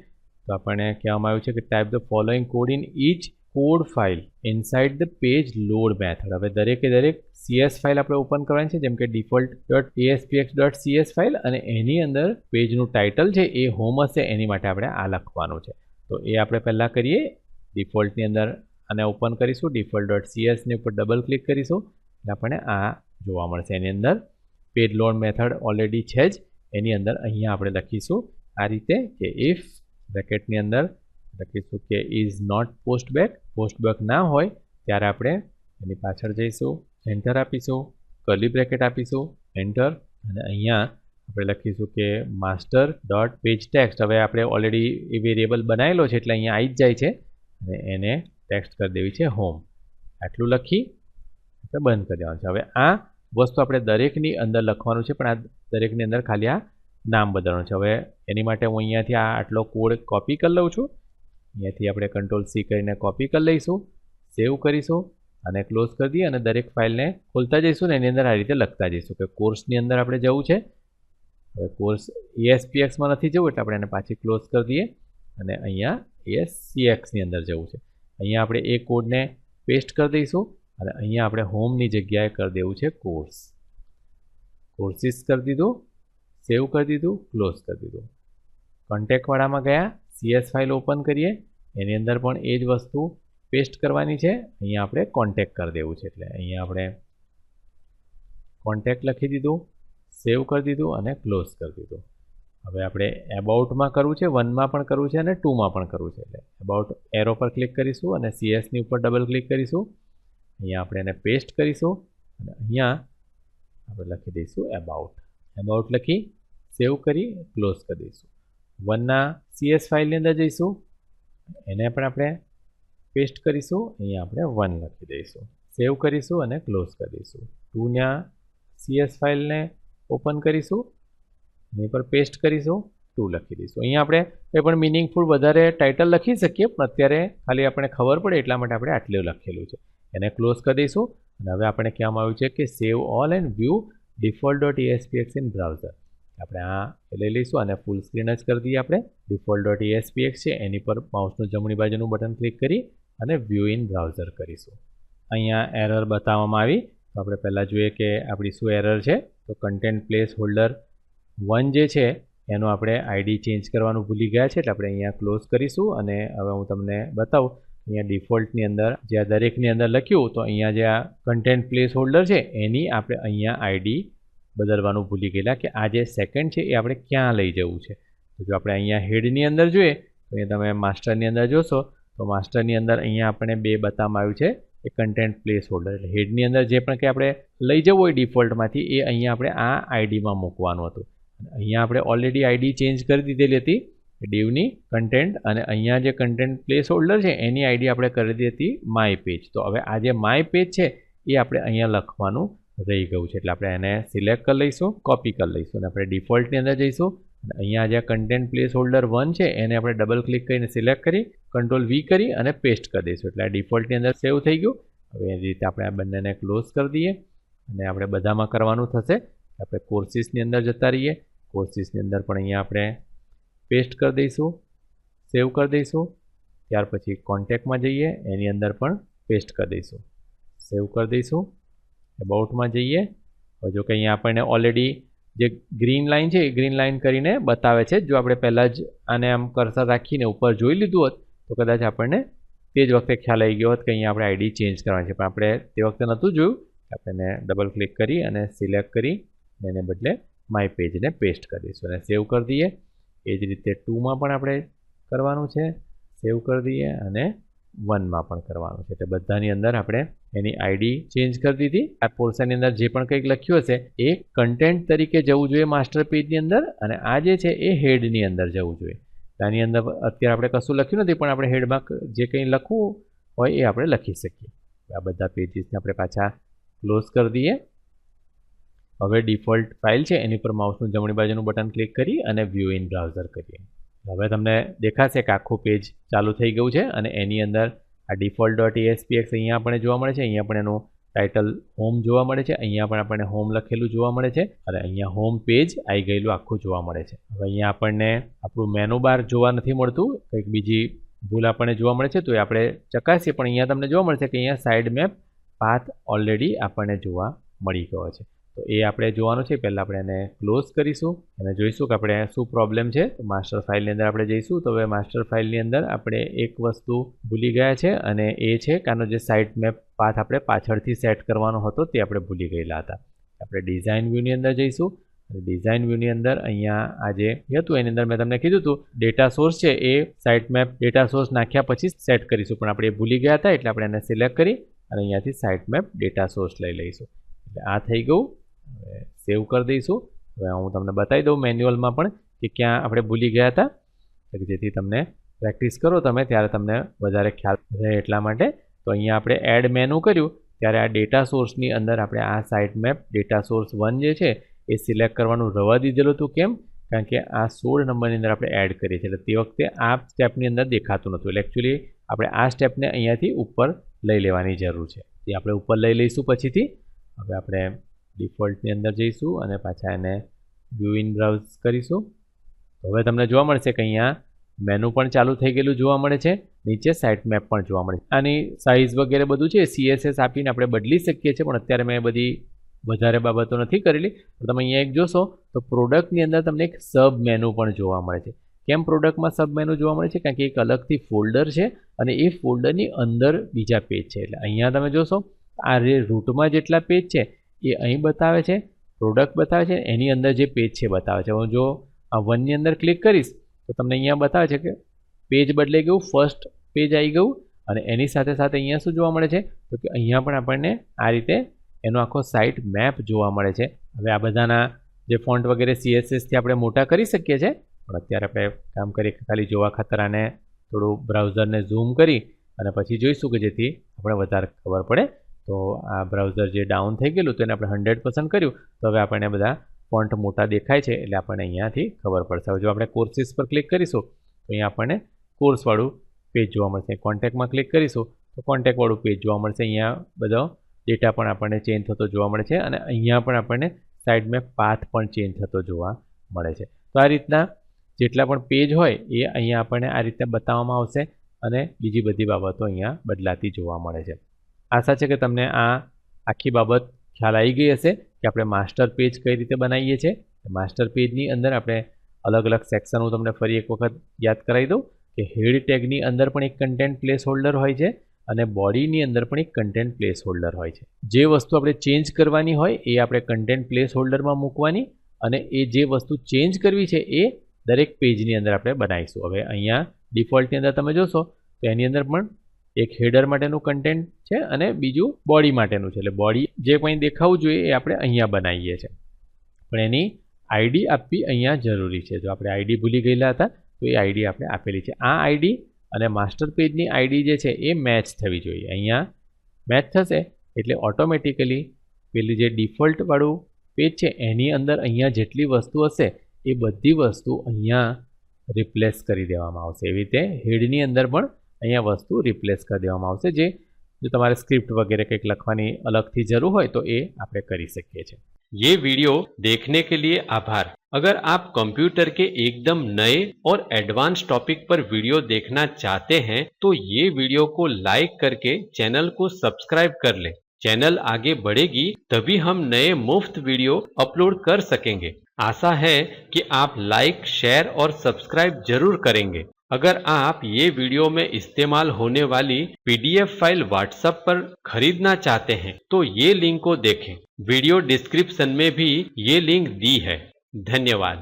તો આપણને કહેવામાં આવ્યું છે કે type the following code in each code file inside the page load method. હવે દરેકે દરેક CS ફાઇલ આપણે ઓપન કરવાની છે, જેમ કે default.aspx.cs ફાઇલ અને એની અંદર પેજનું ટાઇટલ છે એ હોમ હશે એની માટે આપણે આ લખવાનું છે. તો એ આપણે પહેલાં કરીએ. ડિફોલ્ટની અંદર આને ઓપન કરીશું. default.cs ની ઉપર ડબલ ક્લિક કરીશું એટલે આપણને આ જોવા મળશે. એની અંદર પેજ લોડ મેથડ ઓલરેડી છે જ. એની અંદર અહીંયા આપણે લખીશું આ રીતે કે ઇફ બ્રેકેટની અંદર લખીશું કે ઇઝ નોટ પોસ્ટબેક ના હોય ત્યારે આપણે એની પાછળ જઈશું, એન્ટર આપીશું, કર્લી બ્રેકેટ આપીશું, એન્ટર, અને અહીંયા આપણે લખીશું કે માસ્ટર ડોટ પેજ ટેક્સ્ટ. હવે આપણે ઓલરેડી એ વેરિયેબલ બનાવેલો છે એટલે અહીંયા આવી જ જાય છે, અને એને ટેક્સ્ટ કરી દેવી છે હોમ. આટલું લખી આપણે બંધ કરી દેવાનું છે. હવે આ વસ્તુ આપણે દરેકની અંદર લખવાનું છે, પણ આ દરેકની અંદર ખાલી આ નામ બદલવાનું છે. હવે એની માટે હું અહીંયાથી આ આટલો કોડ કોપી કરી લઉં છું. અહીંયાથી આપણે Ctrl+C કરીને કોપી કરી લઈશું, સેવ કરીશું અને ક્લોઝ કરી દઈએ, અને દરેક ફાઇલને ખોલતા જઈશું ને એની અંદર આ રીતે લખતા જઈશું કે કોર્સની અંદર આપણે જવું છે. હવે કોર્સ ASPXમાં નથી જવું એટલે આપણે એને પાછી ક્લોઝ કરી દઈએ, અને અહીંયા ASCXની અંદર જવું છે. અહીંયા આપણે એ કોડને પેસ્ટ કરી દઈશું, અને અહીંયા આપણે હોમની જગ્યાએ કરી દેવું છે કોર્સ. કોર્સીસ કરી દીધું, સેવ કરી દીધું, ક્લોઝ કરી દીધું. કોન્ટેક્ટવાળામાં ગયા, CS ફાઇલ ઓપન કરીએ, એની અંદર પણ એ જ વસ્તુ પેસ્ટ કરવાની છે. અહીંયા આપણે કોન્ટેક્ટ કરી દેવું છે એટલે અહીંયા આપણે કોન્ટેક્ટ લખી દીધું, સેવ કરી દીધું અને ક્લોઝ કરી દીધું. હવે આપણે એબાઉટમાં કરવું છે, 1માં પણ કરવું છે અને 2માં પણ કરવું છે. એટલે એબાઉટ એરો પર ક્લિક કરીશું અને CSની ઉપર ડબલ ક્લિક કરીશું. અહીંયા આપણે એને પેસ્ટ કરીશું અને અહીંયા આપણે લખી દઈશું એબાઉટ. એબાઉટ લખી સેવ કરી ક્લોઝ કરી દઈશું. 1ના CS ફાઇલની અંદર જઈશું, એને પણ આપણે પેસ્ટ કરીશું. અહીંયા આપણે 1 લખી દઈશું, સેવ કરીશું અને ક્લોઝ કરી દઈશું. 2ના CS ફાઇલને ઓપન કરીશું, એની પર પેસ્ટ કરીશું, 2 લખી દઈશું. અહીંયા આપણે એ પણ મિનિંગફુલ વધારે ટાઇટલ લખી શકીએ, પણ અત્યારે ખાલી આપણે ખબર પડે એટલા માટે આપણે આટલું લખેલું છે. એને ક્લોઝ કરી દઈશું. અને હવે આપણે કહેવામાં આવ્યું છે કે save all and view default.aspx in browser. આપણે આ લઈ લઈશું અને ફૂલ સ્ક્રીન જ કરી દઈએ. આપણે default.aspx છે એની પર માઉસનું જમણી બાજુનું બટન ક્લિક કરી અને વ્યૂ ઇન બ્રાઉઝર કરીશું. અહીંયા એરર બતાવવામાં આવી, તો આપણે પહેલાં જોઈએ કે આપણી શું એરર છે. તો કન્ટેન્ટ પ્લેસ હોલ્ડર 1 જે છે એનું આપણે ID ચેન્જ કરવાનું ભૂલી ગયા છે, એટલે આપણે અહીંયા ક્લોઝ કરીશું. અને હવે હું તમને બતાવું, અહીંયા ડિફોલ્ટની અંદર જે આ દરેકની અંદર લખ્યું, તો અહીંયા જે આ કન્ટેન્ટ પ્લેસ હોલ્ડર છે એની આપણે અહીંયા ID બદલવાનું ભૂલી ગયેલા કે આ જે સેકન્ડ છે એ આપણે ક્યાં લઈ જવું છે. તો જો આપણે અહીંયા હેડની અંદર જોઈએ તો અહીંયા તમે માસ્ટરની અંદર જોશો તો માસ્ટરની અંદર અહીંયા આપણે 2 બતાવવામાં આવ્યું છે એ કન્ટેન્ટ પ્લેસ હોલ્ડર. એટલે હેડની અંદર જે પણ કંઈ આપણે લઈ જવું હોય ડિફોલ્ટમાંથી એ અહીંયા આપણે આ IDમાં મૂકવાનું હતું. અહીંયા આપણે ઓલરેડી ID ચેન્જ કરી દીધેલી હતી ડીવની કન્ટેન્ટ, અને અહીંયા જે કન્ટેન્ટ પ્લેસ હોલ્ડર છે એની ID આપણે કરી દીધી હતી માય પેજ. તો હવે આ જે માય પેજ છે એ આપણે અહીંયા લખવાનું રહી ગયું છે, એટલે આપણે એને સિલેક્ટ કરી લઈશું, કોપી કરી લઈશું અને આપણે ડિફોલ્ટની અંદર જઈશું. અને અહીંયા જે કન્ટેન્ટ પ્લેસ હોલ્ડર 1 છે એને આપણે ડબલ ક્લિક કરીને સિલેક્ટ કરી Ctrl+V કરી અને પેસ્ટ કરી દઈશું. એટલે આ ડિફોલ્ટની અંદર સેવ થઈ ગયું. હવે એ રીતે આપણે આ બંનેને ક્લોઝ કરી દઈએ અને આપણે બધામાં કરવાનું થશે. આપણે કોર્સીસની અંદર જતા રહીએ, કોર્સીસની અંદર પણ અહીંયા આપણે પેસ્ટ કરી દઈશું, સેવ કરી દઈશું. ત્યાર પછી કોન્ટેક્ટમાં જઈએ, એની અંદર પણ પેસ્ટ કરી દઈશું, સેવ કરી દઈશું. એબાઉટમાં જઈએ, જો કે અહીંયા આપણને ઓલરેડી જે ગ્રીન લાઇન છે એ ગ્રીન લાઇન કરીને બતાવે છે. જો આપણે પહેલાં જ આને આમ કર્સર રાખીને ઉપર જોઈ લીધું હોત તો કદાચ આપણને તે જ વખતે ખ્યાલ આવી ગયો હોત કે અહીંયા આપણે ID ચેન્જ કરવાની છે, પણ આપણે તે વખતે નહોતું જોયું. આપણે ડબલ ક્લિક કરી અને સિલેક્ટ કરી એને બદલે માય પેજને પેસ્ટ કરી દઈશું અને સેવ કરી દઈએ. એ જ રીતે 2માં પણ આપણે કરવાનું છે, સેવ કરી દઈએ, અને 1માં પણ કરવાનું છે. એટલે બધાની અંદર આપણે એની ID ચેન્જ કરી દીધી. આ પોર્શનની અંદર જે પણ કંઈક લખ્યું હશે એ કન્ટેન્ટ તરીકે જવું જોઈએ માસ્ટર પેજની અંદર, અને આ જે છે એ હેડની અંદર જવું જોઈએ. આની અંદર અત્યારે આપણે કશું લખ્યું નથી, પણ આપણે હેડમાં જે કંઈ લખવું હોય એ આપણે લખી શકીએ. આ બધા પેજીસને આપણે પાછા ક્લોઝ કરી દઈએ. હવે ડિફોલ્ટ ફાઇલ છે એની પર માઉસનું જમણી બાજુનું બટન ક્લિક કરી અને વ્યૂ ઇન બ્રાઉઝર કરીએ. હવે તમને દેખાશે કે આખું પેજ ચાલુ થઈ ગયું છે અને એની અંદર આ default.aspx અહીંયા આપણને જોવા મળે છે. અહીંયા પણ એનું ટાઇટલ હોમ જોવા મળે છે, અહીંયા પણ આપણને હોમ લખેલું જોવા મળે છે, અને અહીંયા હોમ પેજ આવી ગયેલું આખું જોવા મળે છે. હવે અહીંયા આપણને આપણું મેનુ બાર જોવા નથી મળતું, કંઈક બીજી ભૂલ આપણને જોવા મળે છે તો એ આપણે ચકાસીએ. પણ અહીંયા તમને જોવા મળશે કે અહીંયા સાઇડ મેપ પાથ ઓલરેડી આપણને જોવા મળી ગયો છે. તો એ આપણે જોવાનું છે. પહેલાં આપણે એને ક્લોઝ કરીશું અને જોઈશું કે આપણે શું પ્રોબ્લેમ છે. તો માસ્ટર ફાઇલની અંદર આપણે જઈશું. તો હવે માસ્ટર ફાઇલની અંદર આપણે એક વસ્તુ ભૂલી ગયા છે, અને એ છે કે આનો જે સાઇટ મેપ પાથ આપણે પાછળથી સેટ કરવાનો હતો તે આપણે ભૂલી ગયેલા હતા. આપણે ડિઝાઇન વ્યૂની અંદર જઈશું અને ડિઝાઇન વ્યૂની અંદર અહીંયા આ જે હતું એની અંદર મેં તમને કીધું હતું ડેટા સોર્સ છે એ સાઇટ મેપ ડેટા સોર્સ નાખ્યા પછી સેટ કરીશું, પણ આપણે એ ભૂલી ગયા હતા એટલે આપણે એને સિલેક્ટ કરી અને અહીંયાથી સાઇટ મેપ ડેટા સોર્સ લઈ લઈશું. એટલે આ થઈ ગયું. હવે સેવ કરી દઈશું. હવે હું તમને બતાવી દઉં મેન્યુઅલમાં પણ કે ક્યાં આપણે ભૂલી ગયા હતા, જેથી તમને પ્રેક્ટિસ કરો તમે ત્યારે તમને વધારે ખ્યાલ રહે એટલા માટે. તો અહીંયા આપણે એડ મેનુ કર્યું ત્યારે આ ડેટા સોર્સની અંદર આપણે આ સાઇટ મેપ ડેટા સોર્સ 1 જે છે એ સિલેક્ટ કરવાનું રવા દીધેલું હતું. કેમ? કારણ કે આ 16 નંબરની અંદર આપણે એડ કરીએ છીએ, એટલે તે વખતે આ સ્ટેપની અંદર દેખાતું નહોતું. એટલે એકચ્યુઅલી આપણે આ સ્ટેપને અહીંયાથી ઉપર લઈ લેવાની જરૂર છે. તે આપણે ઉપર લઈ લઈશું પછીથી. હવે આપણે ડિફોલ્ટની અંદર જઈશું અને પાછા એને વ્યૂ ઇન બ્રાઉઝ કરીશું. હવે તમને જોવા મળશે કે અહીંયા મેનુ પણ ચાલુ થઈ ગયેલું જોવા મળે છે, નીચે સાઇટ મેપ પણ જોવા મળે છે. આની સાઇઝ વગેરે બધું છે CSS આપીને આપણે બદલી શકીએ છીએ, પણ અત્યારે મેં બધી વધારે બાબતો નથી કરેલી. તો તમે અહીંયા એક જોશો તો પ્રોડક્ટની અંદર તમને એક સબ મેનુ પણ જોવા મળે છે. કેમ પ્રોડક્ટમાં સબ મેનુ જોવા મળે છે? કારણ કે એક અલગથી ફોલ્ડર છે અને એ ફોલ્ડરની અંદર બીજા પેજ છે. એટલે અહીંયા તમે જોશો આ જે રૂટમાં જેટલા પેજ છે એ અહીં બતાવે છે, પ્રોડક્ટ બતાવે છે, એની અંદર જે પેજ છે બતાવે છે. હું જો આ 1 ની અંદર ક્લિક કરીશ તો તમને અહીંયા બતાવે છે કે પેજ બદલાઈ ગયું, ફર્સ્ટ પેજ આવી ગયું. અને એની સાથે સાથે અહીંયા શું જોવા મળે છે તો કે અહીંયા પણ આપણને આ રીતે એનો આખો સાઇટ મેપ જોવા મળે છે. હવે આ બધાના જે ફોન્ટ વગેરે CSSથી આપણે મોટા કરી શકીએ છીએ, પણ અત્યારે આપણે કામ કરીએ ખાલી જોવા ખાતર આને થોડું બ્રાઉઝરને ઝૂમ કરી અને પછી જોઈશું કે જેથી આપણે વધારે ખબર પડે. તો આ બ્રાઉઝર જે ડાઉન થઈ ગયેલું તો એને આપણે 100% કર્યું, તો હવે આપણને બધા ફોન્ટ મોટા દેખાય છે, એટલે આપણને અહીંયાથી ખબર પડશે. હવે જો આપણે કોર્સીસ પર ક્લિક કરીશું તો અહીંયા આપણને કોર્સવાળું પેજ જોવા મળશે. કોન્ટેક્ટમાં ક્લિક કરીશું તો કોન્ટેક્ટવાળું પેજ જોવા મળશે. અહીંયા બધો ડેટા પણ આપણને ચેન્જ થતો જોવા મળે છે અને અહીંયા પણ આપણને સાઇડ મેપ પાથ પણ ચેન્જ થતો જોવા મળે છે. તો આ રીતના જેટલા પણ પેજ હોય એ અહીંયા આપણને આ રીતે બતાવવામાં આવશે અને બીજી બધી બાબતો અહીંયા બદલાતી જોવા મળે છે. આશા છે કે તમને આ આખી બાબત ખ્યાલ આવી ગઈ હશે કે આપણે માસ્ટર પેજ કઈ રીતે બનાવીએ છીએ. માસ્ટર પેજની અંદર આપણે અલગ અલગ સેક્શન હું તમને ફરી એક વખત યાદ કરાવી દઉં કે હેડ ટેગની અંદર પણ એક કન્ટેન્ટ પ્લેસ હોલ્ડર હોય છે અને બોડીની અંદર પણ એક કન્ટેન્ટ પ્લેસ હોલ્ડર હોય છે. જે વસ્તુ આપણે ચેન્જ કરવાની હોય એ આપણે કન્ટેન્ટ પ્લેસ હોલ્ડરમાં મૂકવાની અને એ જે વસ્તુ ચેન્જ કરવી છે એ દરેક પેજની અંદર આપણે બનાવીશું. હવે અહીંયા ડિફોલ્ટની અંદર તમે જોશો તો એની અંદર પણ એક હેડર માટેનું કન્ટેન્ટ છે અને બીજું બોડી માટેનું છે. એટલે બોડી જે કંઈ દેખાવું જોઈએ એ આપણે અહીંયા બનાવીએ છીએ, પણ એની આઈડી આપવી અહીંયા જરૂરી છે. જો આપણે આઈડી ભૂલી ગયેલા હતા તો એ આઈડી આપણે આપેલી છે. આ આઈડી અને માસ્ટર પેજની આઈડી જે છે એ મેચ થવી જોઈએ. અહીંયા મેચ થશે એટલે ઓટોમેટિકલી પેલી જે ડિફોલ્ટવાળું પેજ છે એની અંદર અહીંયા જેટલી વસ્તુ હશે એ બધી વસ્તુ અહીંયા રિપ્લેસ કરી દેવામાં આવશે. એવી રીતે હેડની અંદર પણ અહીંયા વસ્તુ રિપ્લેસ કરી દેવામાં આવશે. જો તમારે સ્ક્રિપ્ટ વગેરે કંઈક લખવાની અલગથી જરૂર હોય તો એ આપણે કરી શકીએ છીએ. ये वीडियो देखने के लिए आभार। अगर आप कंप्यूटर के एकदम नए और एडवांस टॉपिक पर वीडियो देखना चाहते हैं तो ये वीडियो को लाइक करके चैनल को सब्सक्राइब कर लें। चैनल आगे बढ़ेगी तभी हम नए मुफ्त वीडियो अपलोड कर सकेंगे। आशा है कि आप लाइक, शेयर और सब्सक्राइब जरूर करेंगे। अगर आप ये वीडियो में इस्तेमाल होने वाली PDF फाइल व्हाट्सएप पर खरीदना चाहते हैं तो ये लिंक को देखें। वीडियो डिस्क्रिप्शन में भी ये लिंक दी है। धन्यवाद।